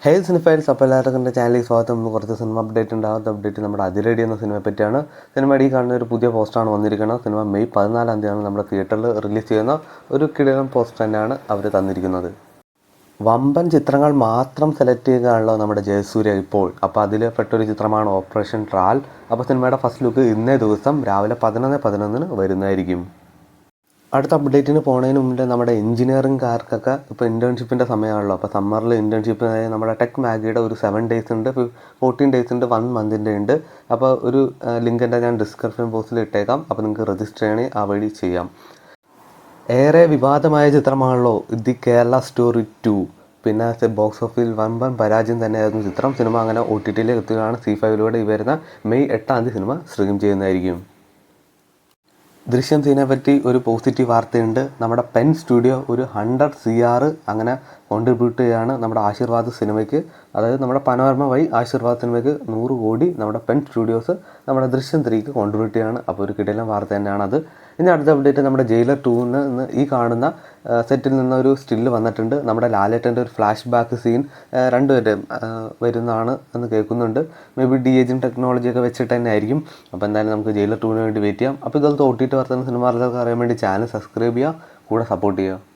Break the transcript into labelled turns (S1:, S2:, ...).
S1: Hey സിനിഫൈൽസ്, അപ്പോൾ എല്ലാവർക്കും എൻ്റെ ചാനലിൽ സ്വാഗതം. നമുക്ക് കുറച്ച് സിനിമ അപ്ഡേറ്റ് ഉണ്ടാകുന്ന അപ്ഡേറ്റ് നമ്മുടെ അതിരടി എന്ന സിനിമയെ പറ്റിയാണ്. സിനിമയുടെ ഈ കാണുന്ന ഒരു പുതിയ പോസ്റ്ററാണ് വന്നിരിക്കുന്നത്. സിനിമ മെയ് 14 തീയതിയാണ് നമ്മുടെ തിയേറ്ററിൽ റിലീസ് ചെയ്യുന്ന ഒരു കിടിലൻ പോസ്റ്റർ തന്നെയാണ് അവർ തന്നിരിക്കുന്നത്. വമ്പൻ ചിത്രങ്ങൾ മാത്രം സെലക്ട് ചെയ്യുകയാണല്ലോ നമ്മുടെ ജയസൂര്യ ഇപ്പോൾ. അപ്പോൾ അതിൽ പെട്ടൊരു ചിത്രമാണ് ഓപ്പറേഷൻ ട്രാൽ. അപ്പോൾ സിനിമയുടെ ഫസ്റ്റ് ലുക്ക് ഇന്നേ ദിവസം രാവിലെ 11:11 വരുന്നതായിരിക്കും. അടുത്ത അപ്ഡേറ്റിന് പോകുന്നതിന് മുമ്പ് നമ്മുടെ എഞ്ചിനീയറിംഗുകാർക്കൊക്കെ ഇപ്പോൾ ഇൻറ്റേൺഷിപ്പിൻ്റെ സമയമാണല്ലോ. അപ്പോൾ സമ്മറിൽ ഇൻറ്റേൺഷിപ്പ് നമ്മുടെ ടെക് മാഗിയുടെ ഒരു 7 days ഉണ്ട്, 14 days ഉണ്ട്, 1 month ഉണ്ട്. അപ്പോൾ ഒരു ലിങ്ക് എൻ്റെ ഞാൻ ഡിസ്ക്രിപ്ഷൻ ബോക്സിൽ ഇട്ടേക്കാം. അപ്പോൾ നിങ്ങൾക്ക് രജിസ്റ്റർ ചെയ്യണേ ആ വഴി ചെയ്യാം. ഏറെ വിവാദമായ ചിത്രമാണല്ലോ ദി കേരള സ്റ്റോറി 2. പിന്നെ ബോക്സ് ഓഫീസിൽ വമ്പൻ പരാജയം തന്നെയായിരുന്നു ചിത്രം. സിനിമ അങ്ങനെ OTT എത്തുകയാണ്. C5 ഈ വരുന്ന മെയ് 8 സിനിമ സ്ട്രീം ചെയ്യുന്നതായിരിക്കും. ദൃശ്യം സീനെ പറ്റി ഒരു പോസിറ്റീവ് വാർത്തയുണ്ട്. നമ്മുടെ പെൻ സ്റ്റുഡിയോ ഒരു 100 CR അങ്ങനെ കോൺട്രിബ്യൂട്ട് ചെയ്യുകയാണ് നമ്മുടെ ആശീർവാദ് സിനിമയ്ക്ക്. അതായത് നമ്മുടെ പനോരമ വഴി ആശീർവാദ് സിനിമയ്ക്ക് 100 കോടി നമ്മുടെ പെൻ സ്റ്റുഡിയോസ് നമ്മുടെ ദൃശ്യം 3ക്ക് കോൺട്രിബ്യൂട്ട് ചെയ്യുകയാണ്. അപ്പോൾ ഒരു കിടിലൻ വാർത്ത തന്നെയാണത്. ഇനി അടുത്ത അപ്ഡേറ്റ് നമ്മുടെ ജയിലർ 2 ഈ കാണുന്ന സെറ്റിൽ നിന്നൊരു സ്റ്റില്ല് വന്നിട്ടുണ്ട്. നമ്മുടെ ലാലേട്ടൻ്റെ ഒരു ഫ്ലാഷ് ബാക്ക് സീൻ രണ്ടുപേരും വരുന്നതാണ് എന്ന് കേൾക്കുന്നുണ്ട്. മേ ബി DAGing ടെക്നോളജിയൊക്കെ വെച്ചിട്ട് തന്നെ ആയിരിക്കും. അപ്പോൾ എന്തായാലും നമുക്ക് ജയിലർ 2 വേണ്ടി വെയിറ്റ് ചെയ്യാം. അപ്പോൾ ഇതുപോലത്തെ OTT വാർത്തകൾ സിനിമ അറിയാൻ വേണ്ടി ചാനൽ സബ്സ്ക്രൈബ് ചെയ്യുക, കൂടെ സപ്പോർട്ട് ചെയ്യുക.